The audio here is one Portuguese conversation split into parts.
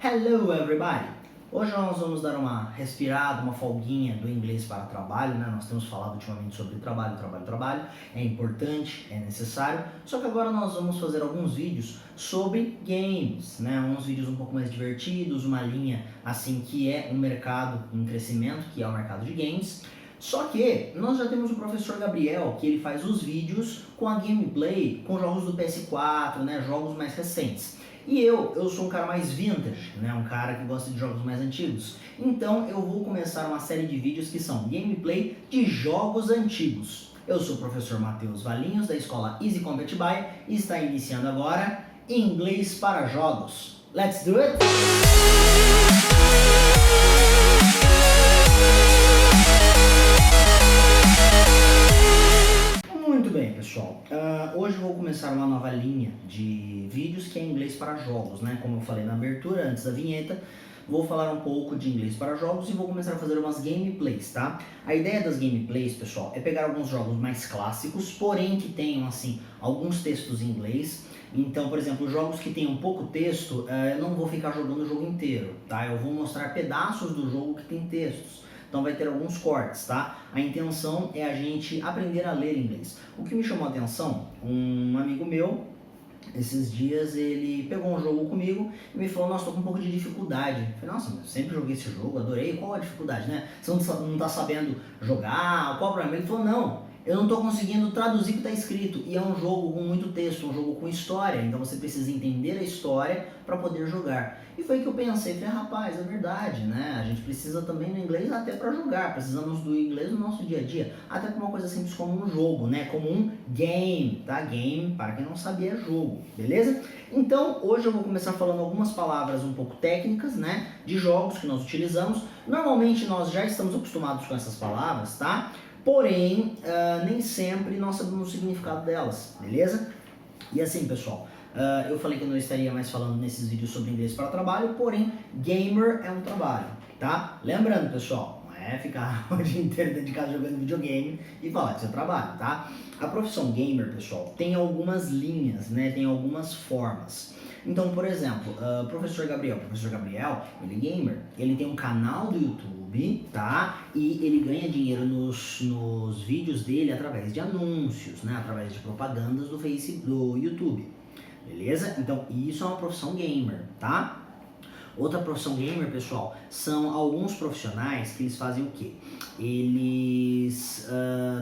Hello everybody! Hoje nós vamos dar uma respirada, uma folguinha do inglês para trabalho, né? Nós temos falado ultimamente sobre trabalho, é importante, é necessário, só que agora nós vamos fazer alguns vídeos sobre games, né? Uns vídeos um pouco mais divertidos, uma linha assim que é um mercado em crescimento, que é o mercado de games. Só que nós já temos o professor Gabriel, que ele faz os vídeos com a gameplay, com jogos do PS4, né? Jogos mais recentes. E eu sou um cara mais vintage, né? Um cara que gosta de jogos mais antigos. Então eu vou começar uma série de vídeos que são gameplay de jogos antigos. Eu sou o professor Matheus Valinhos, da escola Easy Combat By, e está iniciando agora Inglês para Jogos. Let's do it! Muito bem, pessoal. Hoje eu vou começar uma nova linha de vídeos que é inglês para jogos, né? Como eu falei na abertura, antes da vinheta, vou falar um pouco de inglês para jogos e vou começar a fazer umas gameplays, tá? A ideia das gameplays, pessoal, é pegar alguns jogos mais clássicos, porém que tenham, assim, alguns textos em inglês. Então, por exemplo, jogos que tenham pouco texto, eu não vou ficar jogando o jogo inteiro, tá? Eu vou mostrar pedaços do jogo que tem textos. Então vai ter alguns cortes, tá? A intenção é a gente aprender a ler inglês. O que me chamou a atenção, um amigo meu, esses dias ele pegou um jogo comigo e me falou, nossa, tô com um pouco de dificuldade. Eu falei, nossa, eu sempre joguei esse jogo, adorei, qual a dificuldade, né? Você não tá sabendo jogar, qual o problema? Ele falou, não, eu não tô conseguindo traduzir o que tá escrito. E é um jogo com muito texto, um jogo com história, então você precisa entender a história para poder jogar. E foi que eu pensei, falei, rapaz, é verdade, né? A gente precisa também do inglês até para jogar, precisamos do inglês no nosso dia a dia, até para uma coisa simples como um jogo, né? Como um game, tá? Game, para quem não sabe, é jogo, beleza? Então, hoje eu vou começar falando algumas palavras um pouco técnicas, né? De jogos que nós utilizamos. Normalmente nós já estamos acostumados com essas palavras, tá? Porém, nem sempre nós sabemos o significado delas, beleza? E assim, pessoal, eu falei que eu não estaria mais falando nesses vídeos sobre inglês para trabalho, porém, gamer é um trabalho, tá? Lembrando, pessoal, não é ficar o dia inteiro dedicado jogando videogame e falar que isso é trabalho, tá? A profissão gamer, pessoal, tem algumas linhas, né? Tem algumas formas. Então, por exemplo, o professor Gabriel, ele é gamer, ele tem um canal do YouTube, tá? E ele ganha dinheiro nos vídeos dele através de anúncios, né? Através de propagandas do YouTube, beleza? Então, isso é uma profissão gamer, tá? Outra profissão gamer, pessoal, são alguns profissionais que eles fazem o quê? Eles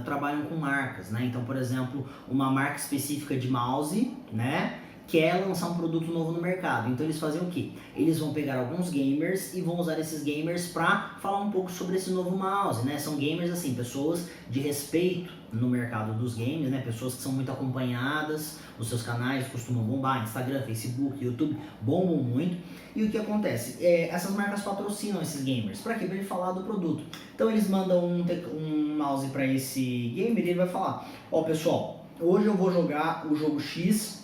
trabalham com marcas, né? Então, por exemplo, uma marca específica de mouse, né? Quer lançar um produto novo no mercado. Então eles fazem o quê? Eles vão pegar alguns gamers e vão usar esses gamers para falar um pouco sobre esse novo mouse, né? São gamers assim, pessoas de respeito no mercado dos games, né? Pessoas que são muito acompanhadas, os seus canais costumam bombar, Instagram, Facebook, YouTube, bombam muito. E o que acontece? Essas marcas patrocinam esses gamers. Para quê? Para ele falar do produto. Então eles mandam um mouse para esse gamer e ele vai falar, ó, pessoal, hoje eu vou jogar o jogo X,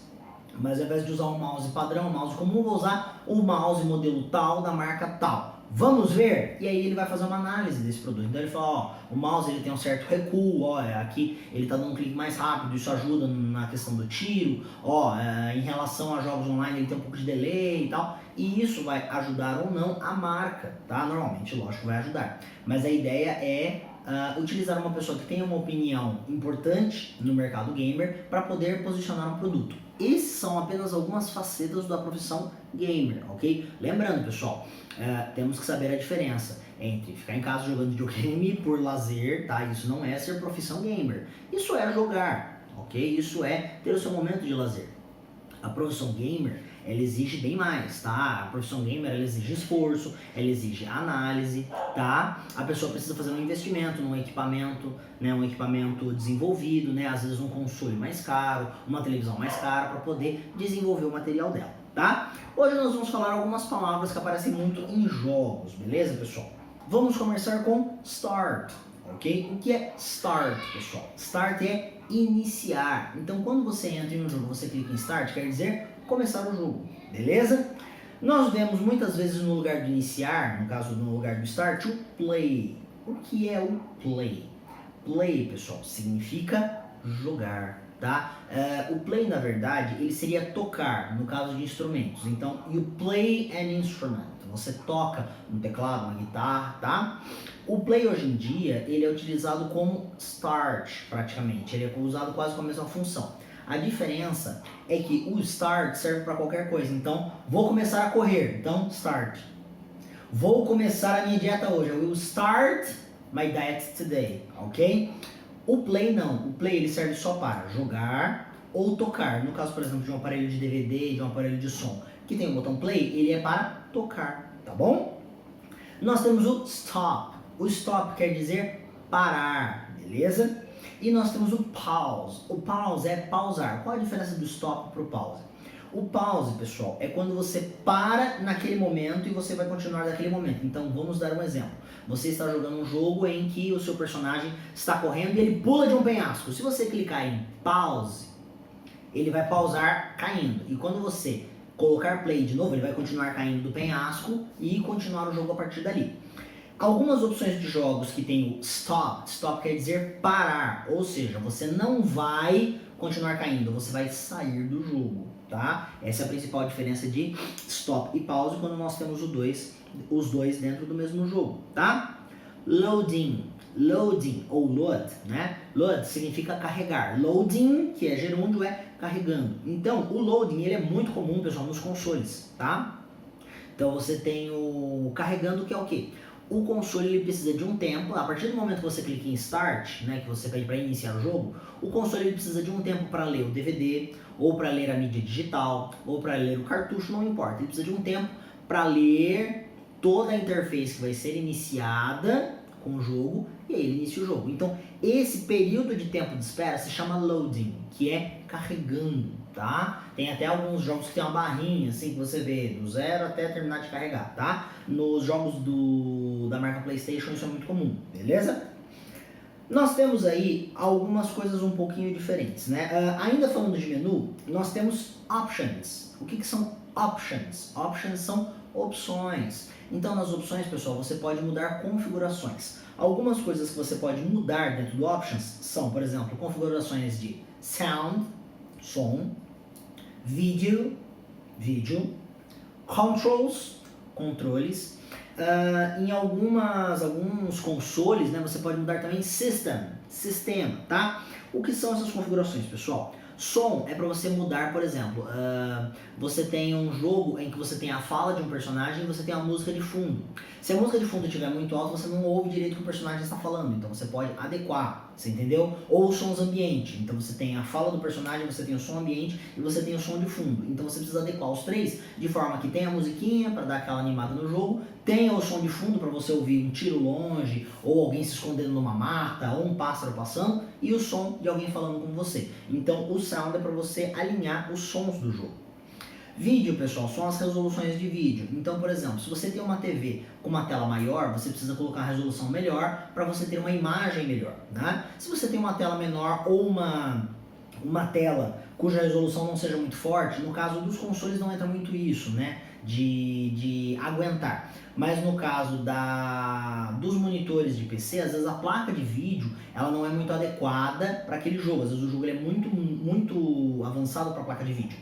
mas ao invés de usar um mouse padrão, um mouse comum, vou usar o mouse modelo tal, da marca tal. Vamos ver? E aí ele vai fazer uma análise desse produto. Então ele fala, ó, o mouse ele tem um certo recuo, ó, aqui ele tá dando um clique mais rápido, isso ajuda na questão do tiro, ó, em relação a jogos online ele tem um pouco de delay e tal, e isso vai ajudar ou não a marca, tá? Normalmente, lógico, vai ajudar. Mas a ideia é utilizar uma pessoa que tenha uma opinião importante no mercado gamer para poder posicionar um produto. Esses são apenas algumas facetas da profissão gamer, ok? Lembrando, pessoal, temos que saber a diferença entre ficar em casa jogando videogame por lazer, tá? Isso não é ser profissão gamer. Isso é jogar, ok? Isso é ter o seu momento de lazer. A profissão gamer, ela exige bem mais, tá? A profissão gamer, ela exige esforço, ela exige análise, tá? A pessoa precisa fazer um investimento num equipamento, né? Um equipamento desenvolvido, né? Às vezes um console mais caro, uma televisão mais cara para poder desenvolver o material dela, tá? Hoje nós vamos falar algumas palavras que aparecem muito em jogos, beleza, pessoal? Vamos começar com start, ok? O que é start, pessoal? Start é iniciar. Então, quando você entra em um jogo, você clica em start, quer dizer começar o jogo, beleza? Nós vemos muitas vezes no lugar de iniciar, no caso no lugar do start, o play. O que é o play? Play, pessoal, significa jogar, tá? O play, na verdade, ele seria tocar, no caso de instrumentos. Então, you play an instrument. Você toca um teclado, uma guitarra, tá? O play hoje em dia, ele é utilizado como start, praticamente. Ele é usado quase com a mesma função. A diferença é que o start serve para qualquer coisa. Então, vou começar a correr. Então, start. Vou começar a minha dieta hoje. I will start my diet today, ok? O play não. O play ele serve só para jogar ou tocar. No caso, por exemplo, de um aparelho de DVD, de um aparelho de som, que tem o botão play, ele é para tocar, tá bom? Nós temos o stop. O stop quer dizer parar, beleza? E nós temos o pause. O pause é pausar. Qual a diferença do stop para o pause? O pause, pessoal, é quando você para naquele momento e você vai continuar daquele momento. Então, vamos dar um exemplo. Você está jogando um jogo em que o seu personagem está correndo e ele pula de um penhasco. Se você clicar em pause, ele vai pausar caindo. E quando você colocar play de novo, ele vai continuar caindo do penhasco e continuar o jogo a partir dali. Algumas opções de jogos que tem o stop, stop quer dizer parar, ou seja, você não vai continuar caindo, você vai sair do jogo, tá? Essa é a principal diferença de stop e pause quando nós temos os dois dentro do mesmo jogo, tá? Loading, loading ou load, né? Load significa carregar, loading, que é gerúndio, é carregando. Então, o loading ele é muito comum, pessoal, nos consoles, tá? Então você tem o carregando, que é o quê? O console ele precisa de um tempo, a partir do momento que você clica em Start, né, que você pede para iniciar o jogo, o console ele precisa de um tempo para ler o DVD, ou para ler a mídia digital, ou para ler o cartucho, não importa. Ele precisa de um tempo para ler toda a interface que vai ser iniciada com o jogo, e aí ele inicia o jogo. Então, esse período de tempo de espera se chama loading, que é carregando, tá? Tem até alguns jogos que tem uma barrinha, assim, que você vê, do zero até terminar de carregar, tá? Nos jogos da marca PlayStation isso é muito comum, beleza? Nós temos aí algumas coisas um pouquinho diferentes, né? Ainda falando de menu, nós temos options. O que são options? Options são opções. Então, nas opções, pessoal, você pode mudar configurações. Algumas coisas que você pode mudar dentro do options são, por exemplo, configurações de sound, som, vídeo, controls, controles. Em alguns consoles, né, você pode mudar também sistema, tá? O que são essas configurações, pessoal? Som é para você mudar, por exemplo, você tem um jogo em que você tem a fala de um personagem e você tem a música de fundo. Se a música de fundo estiver muito alta, você não ouve direito o que o personagem está falando, então você pode adequar, você entendeu? Ou sons ambiente, então você tem a fala do personagem, você tem o som ambiente e você tem o som de fundo. Então você precisa adequar os três de forma que tenha a musiquinha para dar aquela animada no jogo, tenha o som de fundo para você ouvir um tiro longe, ou alguém se escondendo numa mata, ou um pássaro passando, e o som de alguém falando com você. Então o sound é para você alinhar os sons do jogo. Vídeo, pessoal, são as resoluções de vídeo. Então, por exemplo, se você tem uma TV com uma tela maior, você precisa colocar a resolução melhor para você ter uma imagem melhor, né? Se você tem uma tela menor ou uma tela cuja resolução não seja muito forte, no caso dos consoles não entra muito isso, né? De aguentar. Mas no caso dos monitores de PC, às vezes a placa de vídeo ela não é muito adequada para aquele jogo. Às vezes o jogo é muito avançado para a placa de vídeo.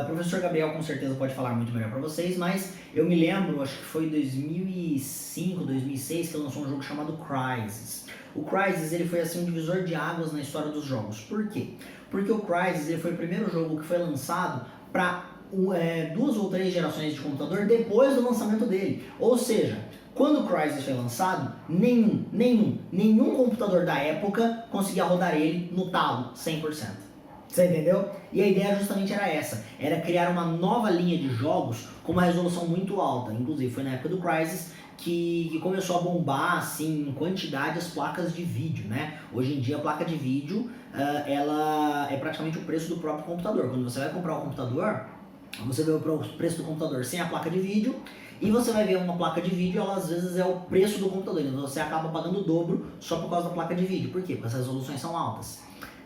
O professor Gabriel com certeza pode falar muito melhor para vocês, mas eu me lembro, acho que foi em 2005, 2006, que lançou um jogo chamado Crysis. O Crysis ele foi assim um divisor de águas na história dos jogos. Por quê? Porque o Crysis ele foi o primeiro jogo que foi lançado para 2 ou 3 gerações de computador depois do lançamento dele. Ou seja, quando o Crysis foi lançado, nenhum computador da época conseguia rodar ele no talo, 100%. Você entendeu? E a ideia justamente era essa, era criar uma nova linha de jogos com uma resolução muito alta. Inclusive foi na época do Crysis que começou a bombar assim, em quantidade as placas de vídeo, né? Hoje em dia a placa de vídeo ela é praticamente o preço do próprio computador. Quando você vai comprar um computador, você vê o preço do computador sem a placa de vídeo, e você vai ver uma placa de vídeo, ela às vezes é o preço do computador, então você acaba pagando o dobro só por causa da placa de vídeo. Por quê? Porque as resoluções são altas.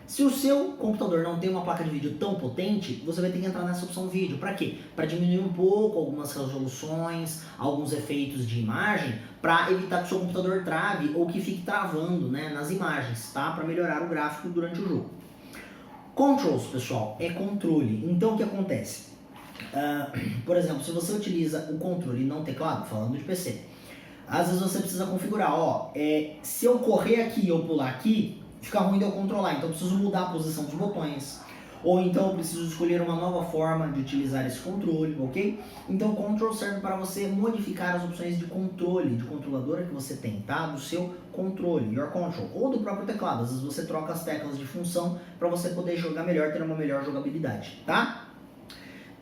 Se o seu computador não tem uma placa de vídeo tão potente, você vai ter que entrar nessa opção vídeo. Para quê? Para diminuir um pouco algumas resoluções, alguns efeitos de imagem, para evitar que o seu computador trave ou que fique travando, né, nas imagens, tá? Para melhorar o gráfico durante o jogo. Controls, pessoal, é controle. Então o que acontece? Por exemplo, se você utiliza o controle e não teclado, falando de PC, às vezes você precisa configurar, se eu correr aqui ou pular aqui, fica ruim de eu controlar, então eu preciso mudar a posição dos botões, ou então eu preciso escolher uma nova forma de utilizar esse controle, ok? Então o control serve para você modificar as opções de controle, de controladora que você tem, tá? Do seu controle, your control, ou do próprio teclado. Às vezes você troca as teclas de função para você poder jogar melhor, ter uma melhor jogabilidade, tá?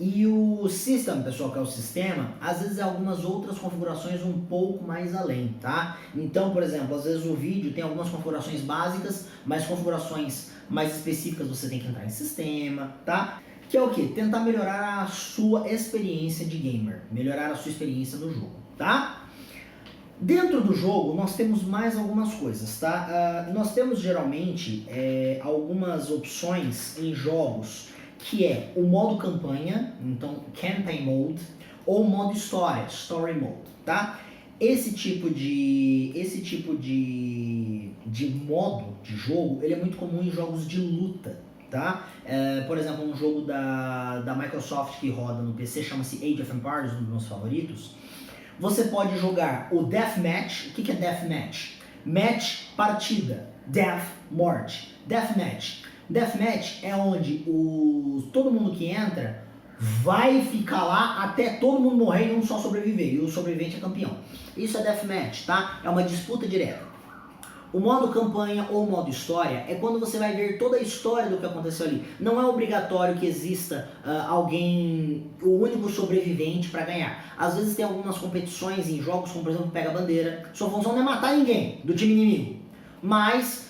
E o system, pessoal, que é o sistema, às vezes é algumas outras configurações um pouco mais além, tá? Então, por exemplo, às vezes o vídeo tem algumas configurações básicas, mas configurações mais específicas você tem que entrar em sistema, tá? Que é o que? Tentar melhorar a sua experiência de gamer, melhorar a sua experiência no jogo, tá? Dentro do jogo nós temos mais algumas coisas, tá? Nós temos geralmente algumas opções em jogos que é o modo campanha, então Campaign Mode, ou o modo história, Story Mode, tá? Esse tipo de modo de jogo, ele é muito comum em jogos de luta, tá? Por exemplo, um jogo da Microsoft que roda no PC, chama-se Age of Empires, um dos meus favoritos. Você pode jogar o Deathmatch. O que é Deathmatch? Match, partida. Death, morte. Deathmatch. Deathmatch é onde todo mundo que entra vai ficar lá até todo mundo morrer e um só sobreviver. E o sobrevivente é campeão. Isso é Deathmatch, tá? É uma disputa direta. O modo campanha ou modo história é quando você vai ver toda a história do que aconteceu ali. Não é obrigatório que exista alguém, o único sobrevivente para ganhar. Às vezes tem algumas competições em jogos, como por exemplo Pega a Bandeira. Sua função não é matar ninguém do time inimigo, mas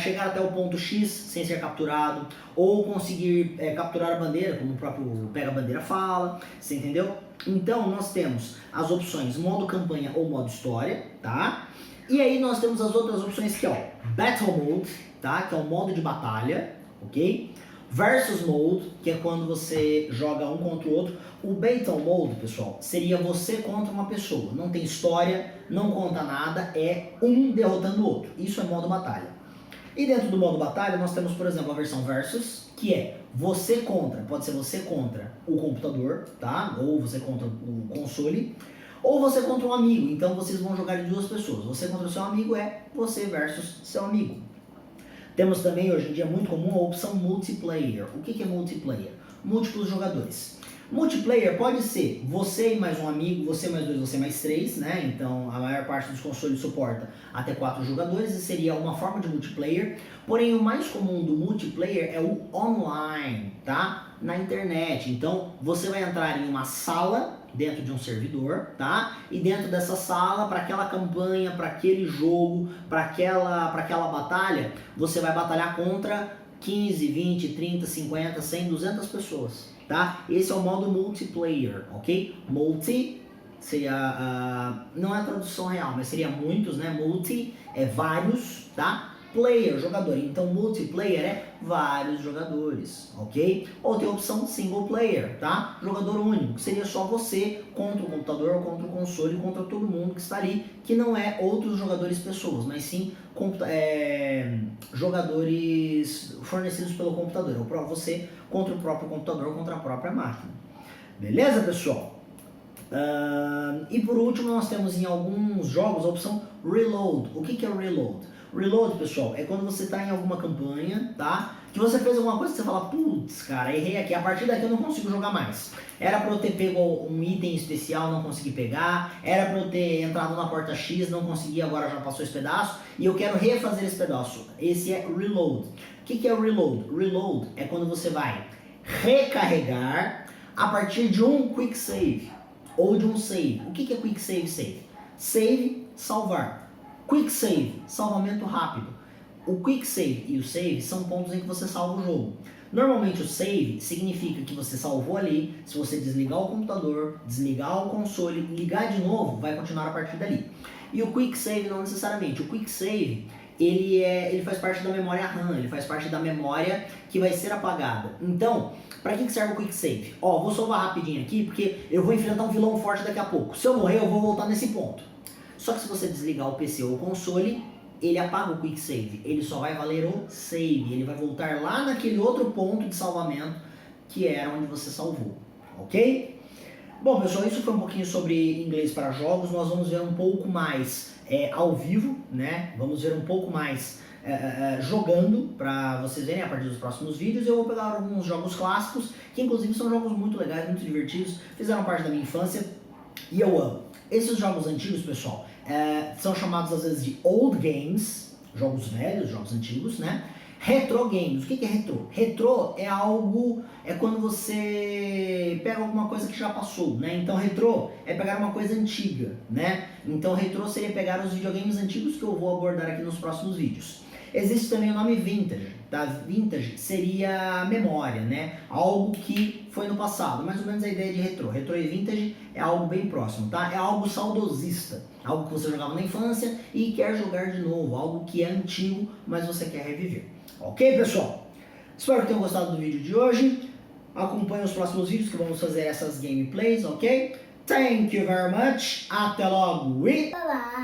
chegar até o ponto X sem ser capturado, ou conseguir capturar a bandeira, como o próprio Pega a Bandeira fala, você entendeu? Então nós temos as opções modo campanha ou modo história, tá? E aí nós temos as outras opções que é o Battle Mode, tá? Que é o modo de batalha, ok? Versus Mode, que é quando você joga um contra o outro. O Battle Mode, pessoal, seria você contra uma pessoa. Não tem história, não conta nada, é um derrotando o outro. Isso é modo batalha. E dentro do modo batalha nós temos, por exemplo, a versão Versus, que é você contra, pode ser você contra o computador, tá? Ou você contra o console, ou você contra um amigo. Então vocês vão jogar de duas pessoas. Você contra o seu amigo é você versus seu amigo. Temos também, hoje em dia, muito comum a opção multiplayer. O que é multiplayer? Múltiplos jogadores. Multiplayer pode ser você e mais um amigo, você mais dois, você mais três, né? Então a maior parte dos consoles suporta até 4 jogadores e seria uma forma de multiplayer. Porém, o mais comum do multiplayer é o online, tá? Na internet. Então você vai entrar em uma sala dentro de um servidor, tá? E dentro dessa sala, para aquela campanha, para aquele jogo, para aquela batalha, você vai batalhar contra 15, 20, 30, 50, 100, 200 pessoas, tá? Esse é o modo multiplayer, ok? Multi seria, não é a tradução real, mas seria muitos, né? Multi é vários, tá? Player, jogador. Então multiplayer é vários jogadores, ok? Ou tem a opção single player, tá? Jogador único, que seria só você contra o computador, contra o console, contra todo mundo que está ali, que não é outros jogadores pessoas, mas sim jogadores fornecidos pelo computador. Ou você contra o próprio computador, contra a própria máquina. Beleza, pessoal? E por último nós temos em alguns jogos a opção Reload. O que é o Reload? Reload, pessoal, é quando você está em alguma campanha, tá? Que você fez alguma coisa que você fala, putz, cara, errei aqui, a partir daqui eu não consigo jogar mais. Era pra eu ter pego um item especial, não consegui pegar. Era pra eu ter entrado na porta X, não consegui, agora já passou esse pedaço. E eu quero refazer esse pedaço. Esse é Reload. O que é o Reload? Reload é quando você vai recarregar a partir de um Quick Save ou de um Save. O que é Quick Save Save? Save, salvar. Quick Save, salvamento rápido. O Quick Save e o Save são pontos em que você salva o jogo. Normalmente o Save significa que você salvou ali, se você desligar o computador, desligar o console, ligar de novo, vai continuar a partir dali. E o Quick Save não necessariamente. O Quick Save, ele faz parte da memória RAM, ele faz parte da memória que vai ser apagada. Então, para que serve o Quick Save? Vou salvar rapidinho aqui, porque eu vou enfrentar um vilão forte daqui a pouco. Se eu morrer, eu vou voltar nesse ponto. Só que se você desligar o PC ou o console, ele apaga o quick save, ele só vai valer o save, ele vai voltar lá naquele outro ponto de salvamento que era onde você salvou, ok? Bom, pessoal, isso foi um pouquinho sobre inglês para jogos. Nós vamos ver um pouco mais ao vivo, né? Vamos ver um pouco mais jogando, para vocês verem a partir dos próximos vídeos. Eu vou pegar alguns jogos clássicos, que inclusive são jogos muito legais, muito divertidos, fizeram parte da minha infância e eu amo. Esses jogos antigos, pessoal, são chamados às vezes de old games, jogos velhos, jogos antigos, né? Retro games. O que é retrô? Retrô é quando você pega alguma coisa que já passou, né? Então retrô é pegar uma coisa antiga, né? Então retrô seria pegar os videogames antigos que eu vou abordar aqui nos próximos vídeos. Existe também o nome vintage, tá? Vintage seria memória, né? Algo que foi no passado, mais ou menos a ideia de retrô. Retrô e vintage é algo bem próximo, tá? É algo saudosista, algo que você jogava na infância e quer jogar de novo, algo que é antigo, mas você quer reviver. Ok, pessoal? Espero que tenham gostado do vídeo de hoje. Acompanhe os próximos vídeos que vamos fazer essas gameplays, ok? Thank you very much. Até logo e... Olá!